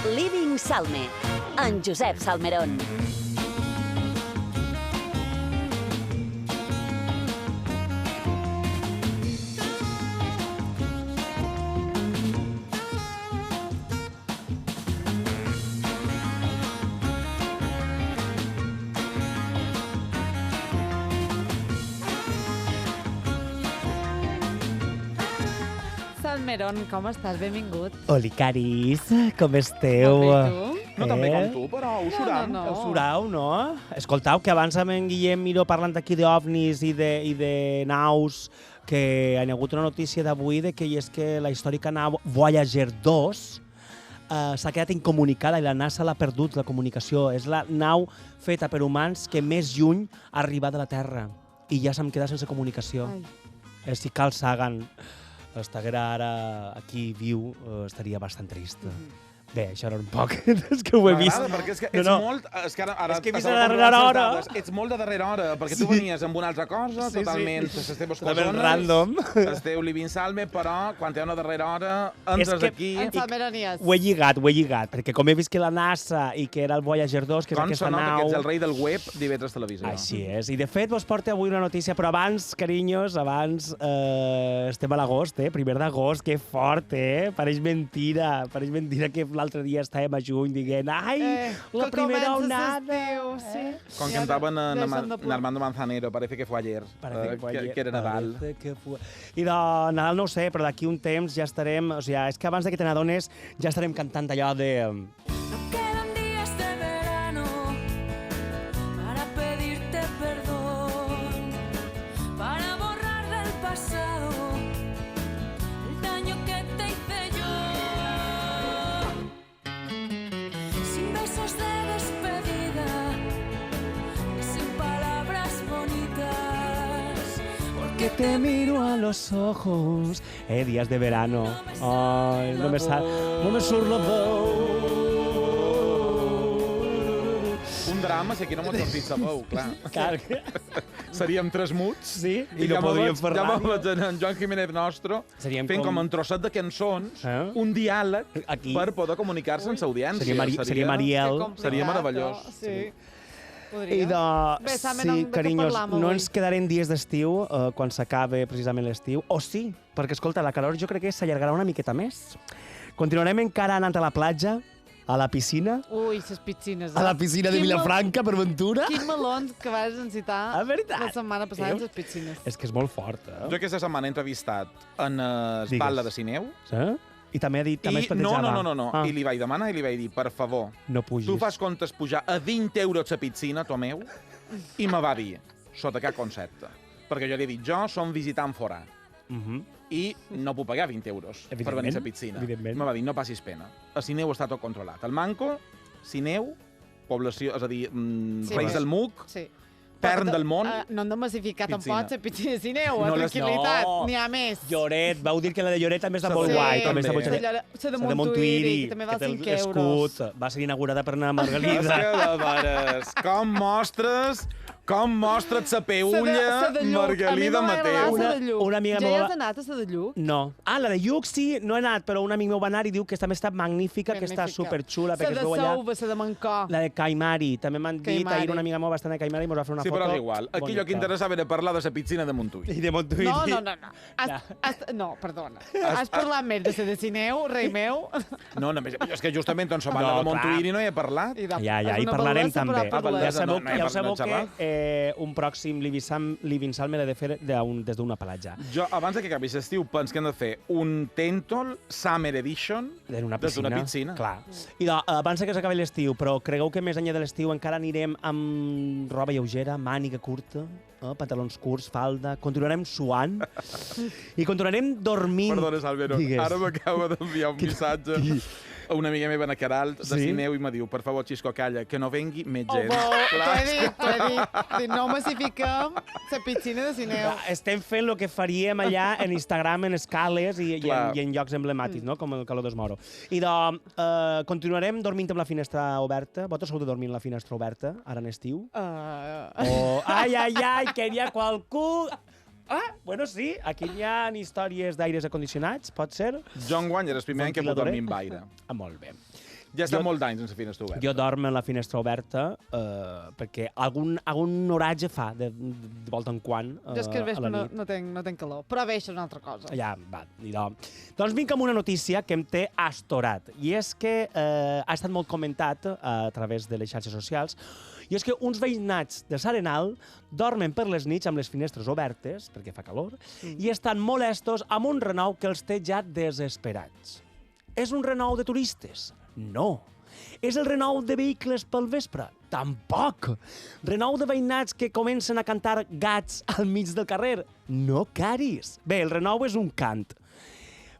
Living Salme, en Josep Salmerón. Salmerón, com estàs? Benvingut. Oli, caris, com esteu? Molt bé, tu? No tan bé com tu, però ho suram. No. Ho surau, no? Escoltau, que abans amb en Guillem Miró parlant aquí d'ovnis i de naus, que hi ha hagut una notícia d'avui de que és que la històrica nau Voyager 2 s'ha quedat incomunicada i la NASA l'ha perdut, la comunicació. És la nau feta per humans que més lluny ha arribat a la Terra i ja s'han quedat sense comunicació. Si Carl Sagan estiguera ara aquí viu, estaria bastant trist. Bé, això era un poc... és que ho he vist. M'agrada, perquè és que ets molt... És que ara És que he vist estava a darrera controlant hora. les dades. Ets molt de darrera hora, perquè tu venies amb una altra cosa, totalment... Les teves Totalment cosones, random. Esteu Living Salme, però quan hi ha una darrera hora, entres que- aquí... En Salmeronies. Ho he lligat, perquè com he vist que la NASA i que era el Voyager 2, que és Com aquesta se nota que nau... ets el rei del web d'IV3 Televisió. Així és. I de fet vos porto avui una notícia, però abans, carinyos, estem a l'agost, primer d'agost, que fort, Pareix mentira que l'altre dia estàvem a juny dient ai, la primera onada. Sí. Com cantaven en Armando Manzanero, parece que fue ayer, que era Nadal. I de Nadal no ho sé, però d'aquí un temps ja estarem... O sigui, és que abans que te n'adones ja estarem cantant allò de... No quedan días de verano para pedirte perdón, para borrar del pasado el daño que te hice yo. Sin besos de despedida y sin palabras bonitas, Que te miro a los ojos. Días de verano. Ay, no me surt la veu. Un drama, si aquí no m'ho sortit sa veu, clar. Clar. Seríem tres muts. Sí, I no ja podríem fer ja ràdio. veig en Joan Jiménez Nostro Seríem fent com- com un trosset de cançons, Un diàleg Aquí. per poder comunicar-se amb l'audiència. Seria Mariel. Seria meravellós. Sí. I Podria. de... Bé, Salmerón, sí, de què carinyos, parlam no avui? ens quedarem dies d'estiu quan s'acabe precisament l'estiu. O sí, perquè, escolta, la calor jo crec que s'allargarà una miqueta més. Continuarem encara anant a la platja, a la piscina, Ui, les piscines. a la piscina de Vilafranca, per ventura. Quins melons que vas encitar Ah, veritat? la setmana passada en Veus? les piscines. És que és molt fort, Jo aquesta setmana he entrevistat en Digues. Espatla de Sineu Sí? I també ha dit, també es i no, plantejava. Ah, i li vaig demanar i li vaig dir, per favor, no pugis. tu fas comptes pujar a 20 euros la piscina, tu meu? I me va dir, sota cap concepte. Perquè jo li he dit, jo som visitant forà i no puc pagar 20 euros per venir a la piscina. Evidentment. Me va dir, no passis pena. A Sineu està tot controlat. El Manco, Sineu, població, és a dir, Sí, Reis però- del Muc, Sí. Pern del món, No hem de massificar Piscina. tampoc la piscina de Sineu, No les- tranquil·litat, no. n'hi ha més. Lloret, vau dir que la de Lloret també està Sí, molt guai. També està també. molt La de Montuïri, que també val 5 euros. Va ser inaugurada per una és Margalida. que de veres, com mostres la peulla Margalida Mateu. Una amiga ja hi meva- has anat a la de Lluc? No. Ah, la de Lluc sí, no he anat, però un amic meu va anar i diu que també està magnífica, que està superxula, perquè es La de veu allà. Souva, la de Mancó. La de Caimari, també m'han dit, Caimari. ahir una amiga meva va estar a Caimari i ens va fer una Sí, foto. però és igual. Aquí allò que interessava era parlar de la piscina de Montuïri. I de Montuïri. No, perdona. Has parlat més de la de Sineu, rei meu? No, només, és que justament on se parla No, de Montuïri no hi he parlat. I de- Ja, és hi una parlarem balança, també. però Ah, parlarem. balança. Ja no he sabeu parlat que un pròxim Living Salme l'he de fer des d'una platja. Jo, abans que acabi l'estiu, penso que hem de fer un Tentol Summer Edition D'una des piscina. d'una piscina. Clar. I abans que s'acabi l'estiu, però cregueu que més enllà de l'estiu encara anirem amb roba lleugera, màniga curta, pantalons curts, falda, continuarem suant i continuarem dormint. Perdona, Salvero, Digues. ara m'acaba d'enviar un missatge a una amiga meva a Queralt, de Sí? Sineu, i me diu, per favor, Xisco, calla, que no vengui més Oh, gent. t'ho he dit. No massifiquem la piscina de Sineu. Estem fent el que faríem allà en Instagram, en escales Clar. i en llocs emblemàtics, no? Com el Calor d'Esmoro. I continuarem dormint amb la finestra oberta. Vosaltres sou de dormir amb la finestra oberta, ara en estiu? O, ai, que hi ha qualcú... Ah, bueno, sí, aquí hi ha històries d'aires acondicionats, pot ser? Jo enguany era el primer any que puc Ventilador, dormir amb aire. Ah, molt bé. Ja està molt d'anys sense finestra oberta. Jo dorm amb la finestra oberta perquè algun oratge fa de volta en quan Jo és que al a vespre la nit. no tenc calor. Però bé, això és una altra cosa. Ja, va, idò. Doncs vinc amb una notícia que em té astorat. I és que ha estat molt comentat a través de les xarxes socials. I és que uns veïnats de S'Arenal dormen per les nits amb les finestres obertes, perquè fa calor, i estan molestos amb un renou que els té ja desesperats. És un renou de turistes? No. És el renou de vehicles pel vespre? Tampoc. Renou de veïnats que comencen a cantar gats al mig del carrer? No caris. Bé, el renou és un cant.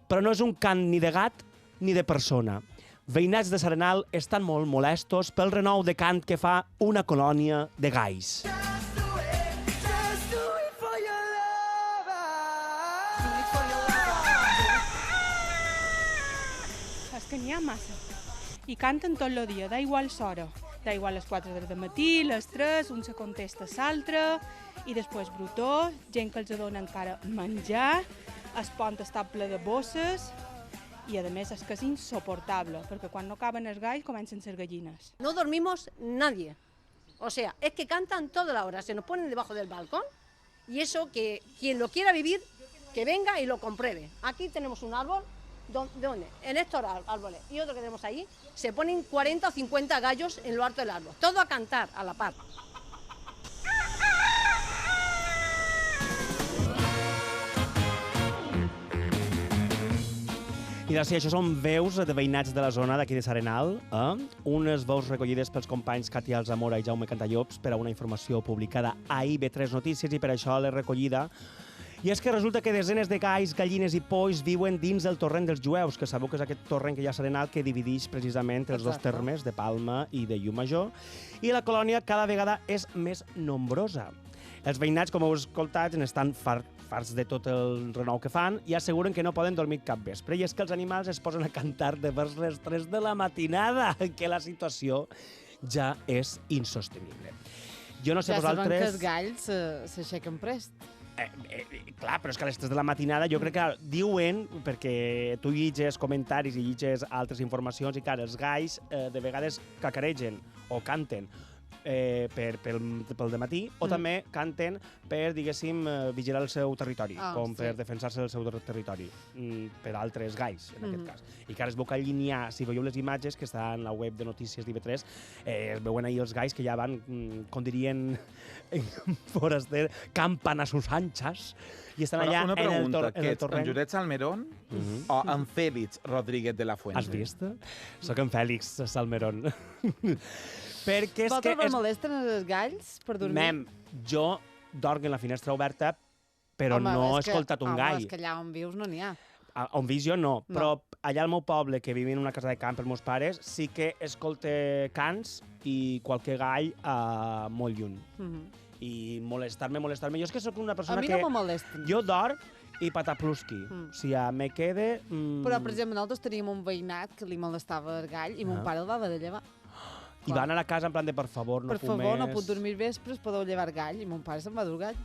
Però no és un cant ni de gat ni de persona. Veïnats de S'Arenal estan molt molestos pel renou de cant que fa una colònia de gais. És que n'hi ha massa. I canten tot el dia, da igual l'hora. Da igual les 4 del matí, les 3, un se contesta a l'altre, i després brutó, gent que els dona encara menjar, el pont està ple de bosses, i a més és que és insoportable, perquè quan no caben els galls comencen a ser gallines. No dormimos nadie. O sea, es que cantan toda la hora, se nos ponen debajo del balcón y eso que quien lo quiera vivir, que venga y lo compruebe. Aquí tenemos un árbol, ¿de dónde? En estos árboles y otro que tenemos ahí, se ponen 40 o 50 gallos en lo alto del árbol, todo a cantar a la par. I doncs sí, això són veus de veïnats de la zona d'aquí de S'Arenal, unes veus recollides pels companys Cati Alzamora i Jaume Cantallops per a una informació publicada a IB3 Notícies i per això l'he recollida. I és que resulta que desenes de gais, gallines i polls viuen dins del torrent dels Jueus, que sabeu que és aquest torrent que hi ha a S'Arenal que divideix precisament els dos termes de Palma i de Llucmajor, i la colònia cada vegada és més nombrosa. Els veïnats, com heu escoltat, n'estan farts de tot el renou que fan i asseguren que no poden dormir cap vespre. I és que els animals es posen a cantar de vers les 3 de la matinada, que la situació ja és insostenible. Jo no sé Ja saben que vosaltres... els galls s'aixequen prest. Clar, però és que a les 3 de la matinada jo crec que diuen, perquè tu llitges comentaris i llitges altres informacions, i clar, els galls de vegades cacaregen o canten pel dematí, o també canten per, diguéssim, vigilar el seu territori, com per defensar-se del seu territori, per altres galls, en aquest cas. I que ara es veu que allí n'hi ha, si veieu les imatges, que està en la web de notícies d'IV3, es veuen ahir els galls que ja van, com dirien foraster, campan a sus anchas, i estan allà una pregunta, en el torrent. En Josep Salmerón o en Félix Rodríguez de la Fuente? Has vist? Soc en Fèlix Salmerón. Perquè és Vosaltres que... vos molesten els galls per dormir? Jo dorm en la finestra oberta, però no he escoltat un gall. Home, és que allà on vius no n'hi ha. On vis jo no, però allà al meu poble, que vivim en una casa de camp per meus pares, sí que escolte cants i qualque gall molt lluny. I molestar-me. Jo és que sóc una persona que... A mi no me molesten. Jo dorm i pataplusqui. O sigui, me quede... Però, per exemple, nosaltres teníem un veïnat que li molestava el gall i mon pare el va haver de llevar. I va anar a casa en plan de, per favor, no Per fumés... favor, no puc dormir vespres, podeu llevar el gall. I mon pare se'n va dur el gall.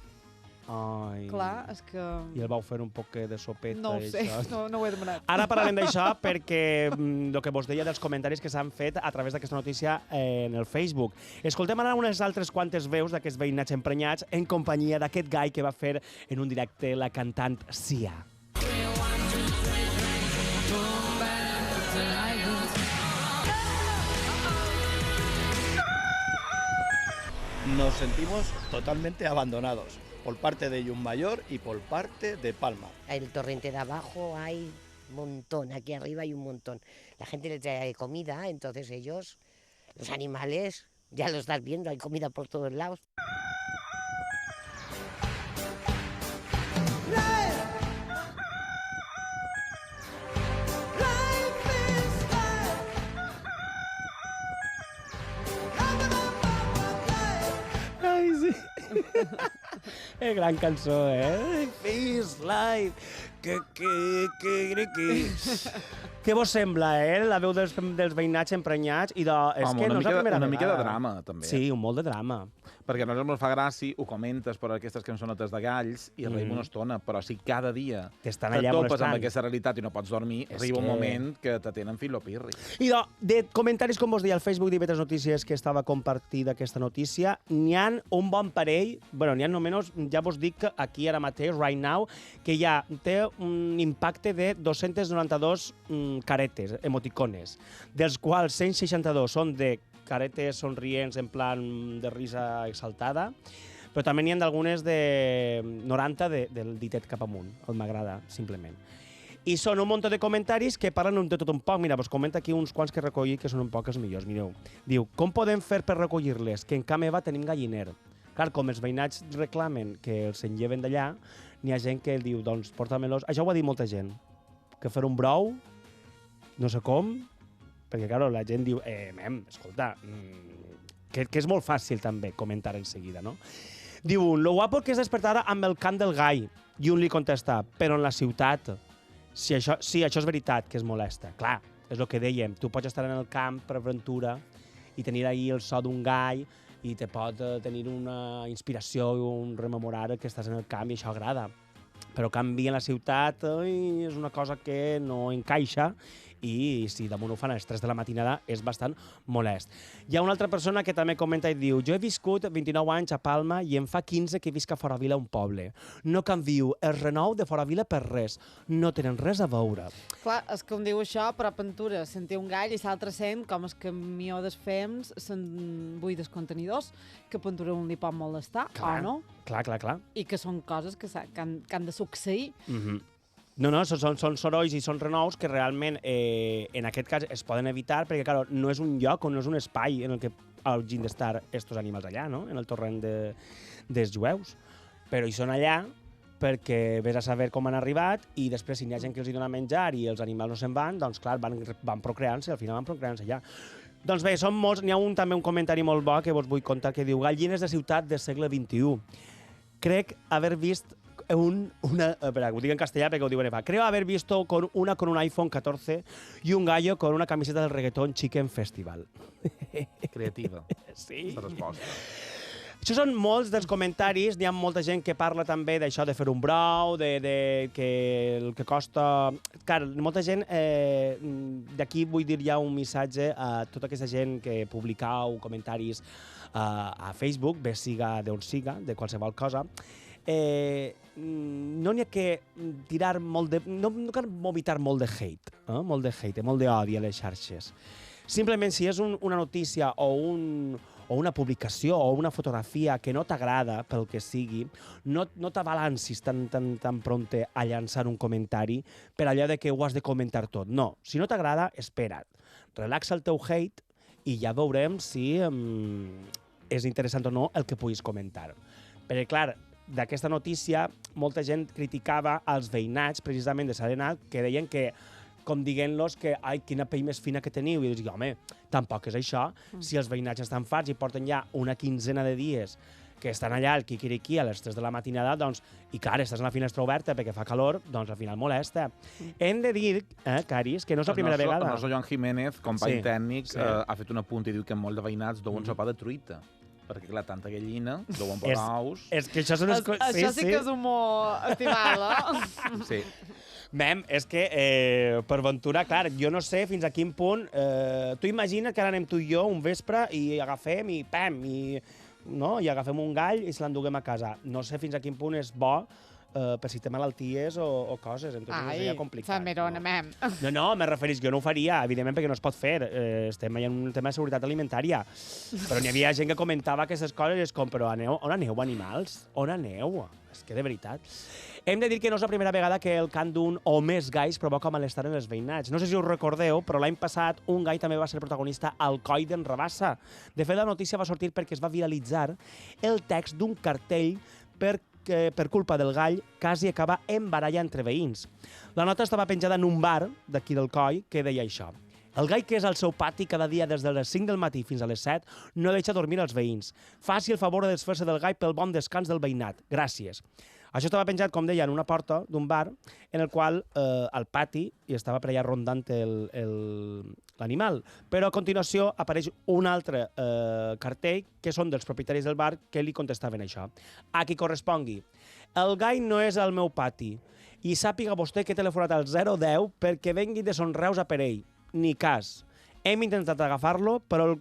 Ai... Clar, és que... I el vau fer un poc de sopeta. No ho sé, no ho he demanat. Ara parlarem d'això perquè el que vos deia dels comentaris que s'han fet a través d'aquesta notícia en el Facebook. Escoltem ara unes altres quantes veus d'aquests veïnats emprenyats en companyia d'aquest gall que va fer en un directe la cantant Sia. Nos sentimos totalmente abandonados por parte de Llucmajor y por parte de Palma. El torrente de abajo hay un montón, aquí arriba hay un montón. La gente les trae comida, entonces ellos, los animales, ya lo estás viendo, hay comida por todos lados. Gran cançó, eh? Peace, life. Què vos sembla, la veu dels veïnats emprenyats? I és que no és la primera vegada. Una mica de drama, també. Sí, molt de drama. Perquè a nosaltres ens fa gràcia, ho comentes per aquestes cançonetes de galls i arriba una estona, però si cada dia t'estan te allà topes molestant amb aquesta realitat i no pots dormir, arriba un moment que te tenen fil o pirri. I de comentaris, com vos deia, al Facebook d'IV3 Notícies, que estava compartida aquesta notícia, n'hi ha un bon parell, bueno, n'hi ha només, ja vos dic que aquí ara mateix, right now, que ja té un impacte de 292 caretes, emoticones, dels quals 162 són de caretes somrients en plan de risa exaltada, però també n'hi ha d'algunes de 90 del ditet cap amunt. M'agrada, simplement. I són un munt de comentaris que parlen de tot un poc. Mira, vos comenta aquí uns quants que he recollit que són un poc els millors. Mireu, diu, com podem fer per recollir-les? Que en ca meva tenim galliner. Clar, com els veïnats reclamen que els enlleven d'allà, n'hi ha gent que diu, doncs, porta-me'ls. Això ho ha dit molta gent. Que fer un brou, no sé com, perquè, clar, la gent diu, escolta, que és molt fàcil també comentar en seguida, no? Diu un, lo guapo que és despertar amb el cant del gall. I un li contesta, però en la ciutat, sí, això és veritat que es molesta. Clar, és el que dèiem, tu pots estar en el camp per aventura i tenir ahí el so d'un gall i te pot tenir una inspiració i un rememorar que estàs en el camp i això agrada. Però canvi en la ciutat és una cosa que no encaixa i si damunt ho fan a les 3 de la matinada és bastant molest. Hi ha una altra persona que també comenta i diu, jo he viscut 29 anys a Palma i em fa 15 que visc a Foravila, un poble. No canvio el renou de Foravila per res. No tenen res a veure. Clar, és com diu això, però a Pentura sentir un gall i l'altre sent com el camió dels fems buides contenidors, que a Pentura un li pot molestar, o no? Clar. I que són coses que han de succeir. No, són sorolls i són renous que realment en aquest cas es poden evitar perquè, clar, no és un lloc o no és un espai en el que hagin d'estar estos animals allà, no? En el torrent dels jueus. Però hi són allà perquè vés a saber com han arribat i després si n'hi ha gent que els hi dona menjar i els animals no se'n van, doncs clar, van procreant-se, al final van procreant-se allà. Doncs bé, són molts, n'hi ha també un comentari molt bo que vos vull contar que diu gallines de ciutat del segle XXI. Crec haver vist espera, ho dic en castellà perquè ho diuen en creo haber visto una con un iPhone 14 y un gallo con una camiseta del reggaetón Chicken Festival. Creativa. Sí. La resposta. Això són molts dels comentaris. N'hi ha molta gent que parla també d'això de fer un brou, que el que costa... Clar, molta gent... D'aquí vull dir ja un missatge a tota aquesta gent que publicau comentaris a Facebook, bé siga d'on siga, de qualsevol cosa. No n'hi ha que tirar molt de... No cal evitar molt de hate, molt d'odi a les xarxes. Simplement, si és una notícia o una publicació o una fotografia que no t'agrada pel que sigui, no t'abalancis tan pronte a llançar un comentari per allò de que ho has de comentar tot. No, si no t'agrada, espera't. Relaxa el teu hate i ja veurem si és interessant o no el que puguis comentar. Perquè, clar, d'aquesta notícia, molta gent criticava als veïnats, precisament de Sarenat, que deien que, com dient-los que, ai, quina pell més fina que teniu. I dius, home, tampoc és això. Si els veïnats estan farts i porten ja una quinzena de dies que estan allà al quiquiriquí a les 3 de la matinada, doncs, i clar, estàs en la finestra oberta perquè fa calor, doncs al final molesta. Hem de dir, Caris, que no és la primera vegada. El nostre Joan Jiménez, company tècnic, ha fet un apunt i diu que molt de veïnats deuen sopar de truita. Perquè, clar, tanta gallina, deuen posar ous... És que això són... Això sí que és humor estival, Sí. Mem, és que, per ventura, clar, jo no sé fins a quin punt... Tu imagina que ara anem tu i jo un vespre i agafem i pam, i agafem un gall i se l'enduguem a casa. No sé fins a quin punt és bo per si té malalties o coses. Entonces seria complicat. Salmerona, mem. No, me referís, jo no ho faria, evidentment, perquè no es pot fer. Estem en un tema de seguretat alimentària. Però n'hi havia gent que comentava aquestes coses i és com, però on aneu, animals? On aneu? És que de veritat. Hem de dir que no és la primera vegada que el cant d'un o més galls provoca malestar en els veïnats. No sé si us recordeu, però l'any passat un gall també va ser protagonista al Coll d'en Rabassa. De fet, la notícia va sortir perquè es va viralitzar el text d'un cartell per culpa del gall quasi acaba en baralla entre veïns. La nota estava penjada en un bar d'aquí del Coll que deia això. El gall que és al seu pati cada dia des de les 5 del matí fins a les 7 no deixa dormir els veïns. Faci el favor de desfer-se del gall pel bon descans del veïnat. Gràcies. Això estava penjat, com deia, en una porta d'un bar, en el qual al pati hi estava per allà rondant l'animal. Però a continuació apareix un altre cartell que són dels propietaris del bar que li contestaven això. A qui correspongui. El gall no és al meu pati i sàpiga vostè que he telefonat al 010 perquè vengui de Sonreus a per ell. Ni cas. Hem intentat agafar-lo, però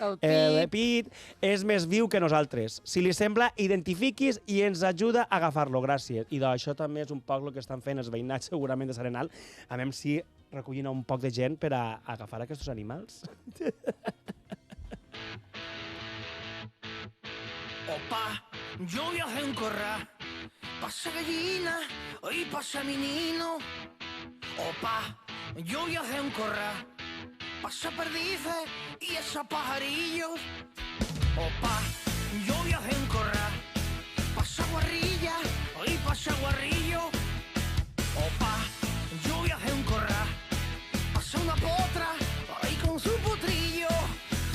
el pit és més viu que nosaltres. Si li sembla, identifiquis i ens ajuda a agafar-lo. Gràcies. I això també és un poc el que estan fent els veïnats, segurament, de S'Arenal. A veure si recollin un poc de gent per a agafar aquests animals. Opa, yo viajé en corral, pasa gallina y pasa menino. Opa, yo viajé en corral, pasa perdices y esos pajarillos. Opa, yo viajé en corral, pasa guarrilla y pasa guarrillo. Opa, yo viajé en corral, pasa una potra ahí con su potrillo.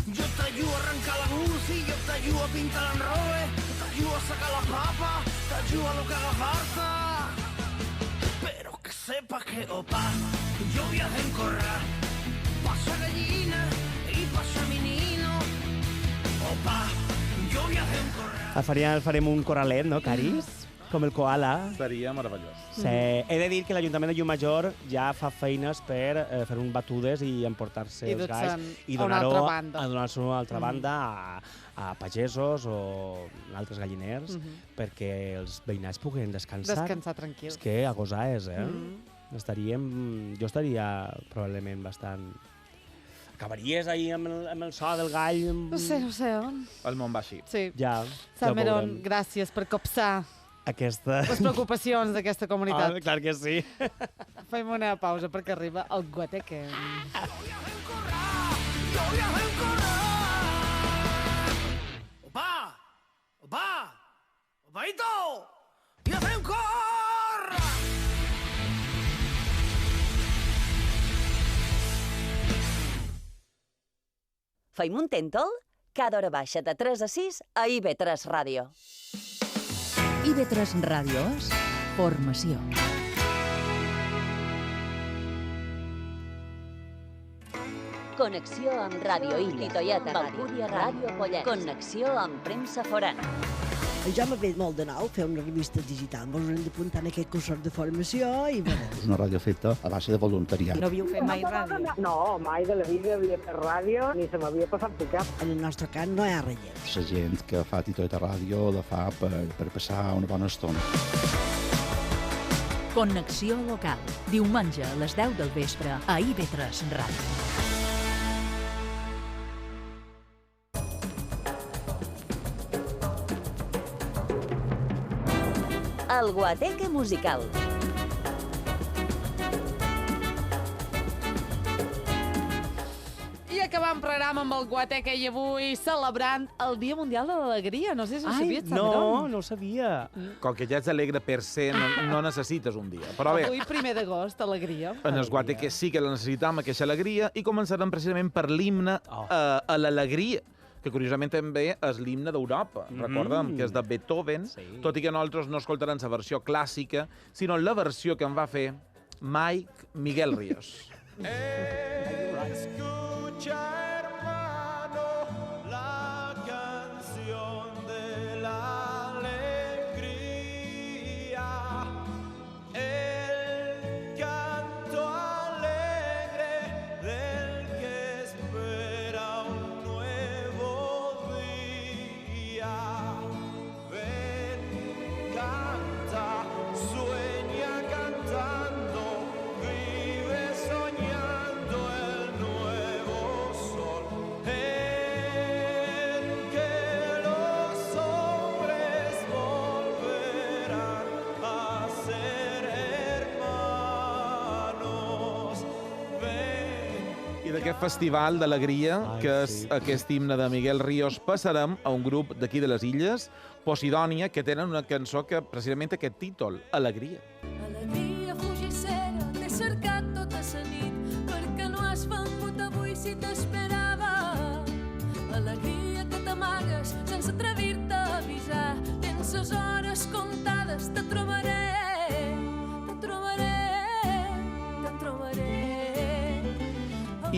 Yo te ayudo a arrancar la y yo te ayudo a pintar el enrobe, te ayudo a sacar las papas, te ayudo a lo que haga falta. Pero que sepas que, opa, yo viajé en corral, pasa gallina y pasa menino. Opa, yo viajé en corral. Farem un corralet, no, Caris? Com el koala. Seria meravellós. Sí. He de dir que l'Ajuntament de Llumajor ja fa feines per fer un batudes i emportar-se els galls i donar-ho a donar-se a una altra banda a pagesos o altres galliners perquè els veïnats puguen descansar. Descansar tranquils. És que a gosar és, jo estaria probablement bastant... Acabaries ahir amb el so del gall... No sé. El món va així. Sí. Ja. Salmeron, gràcies per copsar les preocupacions d'aquesta comunitat. Clar que sí. Fem una pausa perquè arriba el Guateque. Opa! Opa! Opaito! Viajé en corral! Feim un tèntol? Cada hora baixa de 3 a 6 a IB3 Ràdio. IB3 Ràdio és formació. Connexió amb Ràdio Illa, Toyota Valcúria Ràdio Pollenç. Connexió amb premsa forana. Ja m'ha fet molt de nou fer una revista digital. Ens hem d'apuntar en aquest curs de formació i... És una ràdio feta a base de voluntariat. No havíeu fet mai ràdio? No, mai de la vida havia fet ràdio ni se m'havia passat per cap. En el nostre camp no hi ha relleu. La gent que fa Titoeta Ràdio la fa per passar una bona estona. Connexió local. Diumenge a les 10 del vespre a IB3 Ràdio. El Guateque musical. I acabam programa amb el Guateque i avui celebrant el Dia Mundial de l'Alegria. No sé si ho sabies, Salmeron. No ho sabia. Com que ja ets alegre per ser, no necessites un dia. Però bé, Avui, 1 d'agost, alegria. en els Guateques sí que la necessitam, aquesta alegria, i començarem precisament per l'himne a l'alegria, que curiosament també és l'himne d'Europa. Recordem que és de Beethoven, tot i que nosaltres no escoltarem la versió clàssica, sinó la versió que en va fer Miguel Ríos. Escucha, hermano, la canción de la alegría, el canto alegre del que espera un nuevo día. Ven, canta, sueña cantando, vive soñando el nuevo sol, en que los hombres volverán a ser hermanos. Ven. I d'aquest festival d'alegria, que és aquest himne de Miguel Ríos, passarem a un grup d'aquí de les Illes, Posidònia, que tenen una cançó que precisament té aquest títol, Alegria. Alegria fugissera, t'he cercat tota la nit, perquè no has vengut avui si t'esperava. Alegria que t'amagues sense atrevir-te a avisar, tens les hores comptades, te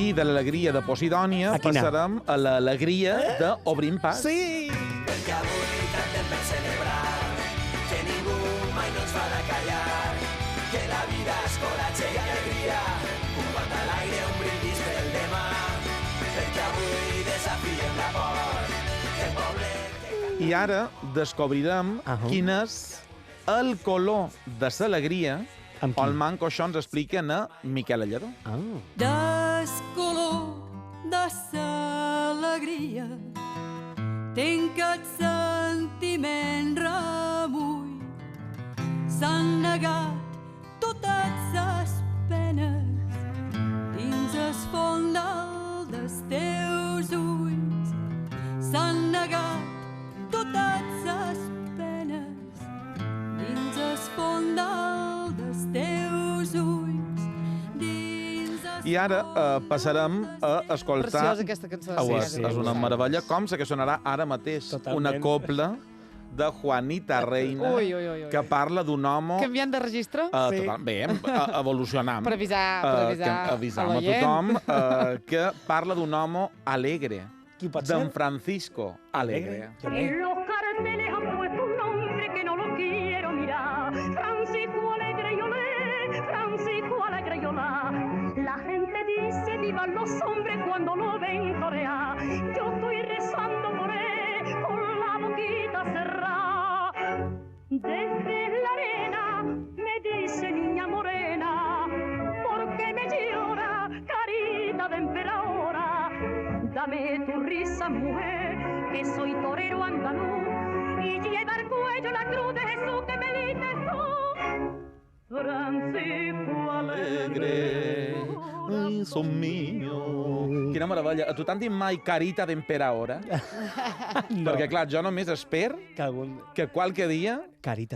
I de l'alegria de Posidònia passarem a l'alegria d'Obrim Pas. Sí! Perquè avui cantem per celebrar que ningú mai no ens farà callar, que la vida és coratge i alegria, un guant a l'aire, un brindis pel demà, perquè avui desafiem la por, que el poble... I ara descobrirem quin és el color de l'alegria on el manco això ens explica a Miquel Alladó. Des color de l'alegria tinc aquest sentiment remull. S'han negat totes les penes dins el fondal dels teus ulls. S'han negat totes les penes dins el fondal dels teus ulls. I ara passarem a escoltar... Preciosa aquesta cançó. És una meravella. Com que sonarà ara mateix una copla de Juanita Reina que parla d'un home... Canviant de registre? Bé, evolucionant. Per avisar avisam a tothom que parla d'un home alegre. D'en Francisco Alegre. En los carteles han puesto un nombre que no lo quiero mirar. Francisco Alegre y olé, Francisco Alegre y olá. La gente dice vivan los hombres cuando lo ven torear. Yo estoy rezando por él con la boquita cerrada. Desde la arena me dice niña morena, ¿por qué me llora, carita de emperadora? Dame tu risa, mujer, que soy torero andaluz y lleva al cuello la cruz de Jesús que me dices tú. Francisco Alegre, ai, son mío. Quina meravella. A tu t'han dit mai carita d'emperadora? No. Perquè, clar, jo només espero que qualque dia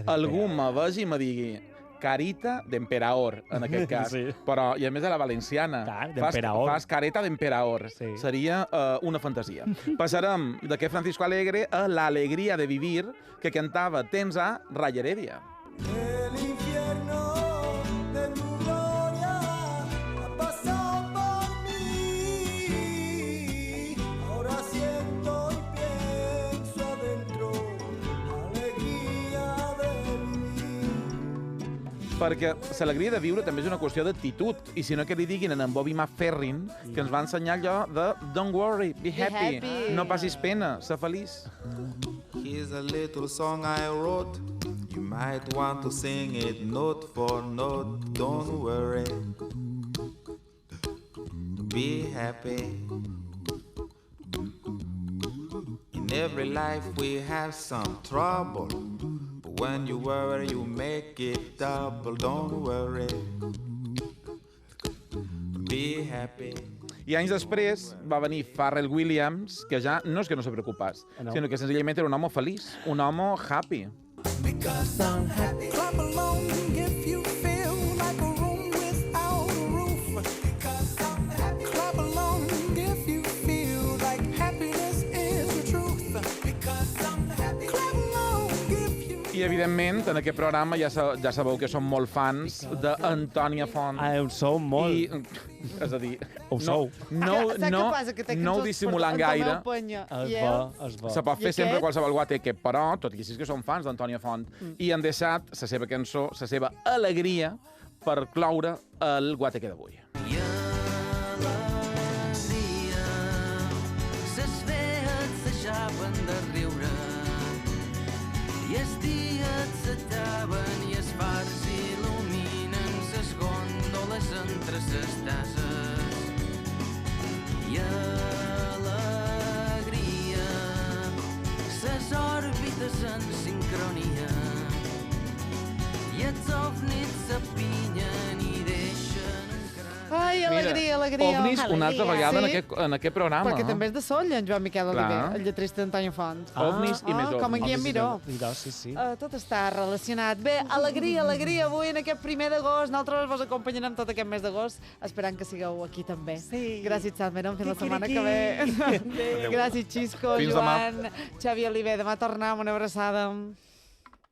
algú me vegi i me digui carita d'emperador, en aquest cas. Sí. Però, i a més a la valenciana. Fas careta d'emperador. Sí. Seria una fantasia. Passarem d'aquest Francisco Alegre a l'alegria de vivir que cantava temps a Ray Heredia. El infierno de tu gloria ha pasado por mí. Ahora siento y pienso adentro alegría de vivir. Perquè l'alegria de viure també és una qüestió d'actitud. I si no, que li diguin en Bobby McFerrin, que ens va ensenyar allò de don't worry, be happy. No passis pena, sé feliç. Here's a little song I wrote. You might want to sing it note for note. Don't worry. Be happy. In every life we have some trouble. But when you worry, you make it double. Don't worry. Be happy. I anys després va venir Pharrell Williams, que ja no és que no se preocupés, sinó que senzillament era un home feliç, un home happy. Because I'm happy. Clap along if you feel like a room without a roof. Because I'm happy. Clap along if you feel like happiness is the truth. Because I'm happy. Clap along if you... I, evidentment, en aquest programa ja sabeu que som molt fans d'Antònia Font. Ho sou molt. I, és a dir, ho sou. No ho dissimulant gaire. Es va. Se pot fer sempre qualsevol guateque, però, tot i així que som fans d'Antònia Font, i han deixat la seva cançó, la seva alegria, per cloure el guateque d'avui. Ses vees deixaven de riure i els dies s'acaben i els fars il·luminen ses gòndoles entre ses tases i alegria ses òrbites en sincronia i els ovnis s'apinyen i deixen Ai, alegria, alegria. Ovnis una altra vegada en aquest programa. Perquè també és de Solla, en Joan Miquel Oliver, el lletrista d'Antònia Font. Ovnis i més ovnis. Com en Guillem Miró. Sí. Tot està relacionat. Bé, alegria, alegria, avui en aquest 1 d'agost. Nosaltres vos acompanyarem tot aquest mes d'agost, esperant que sigueu aquí també. Gràcies, Salmerón, fins la setmana que ve. Gràcies, Xisco, Joan, Xavi Oliver. Demà tornem, una abraçada.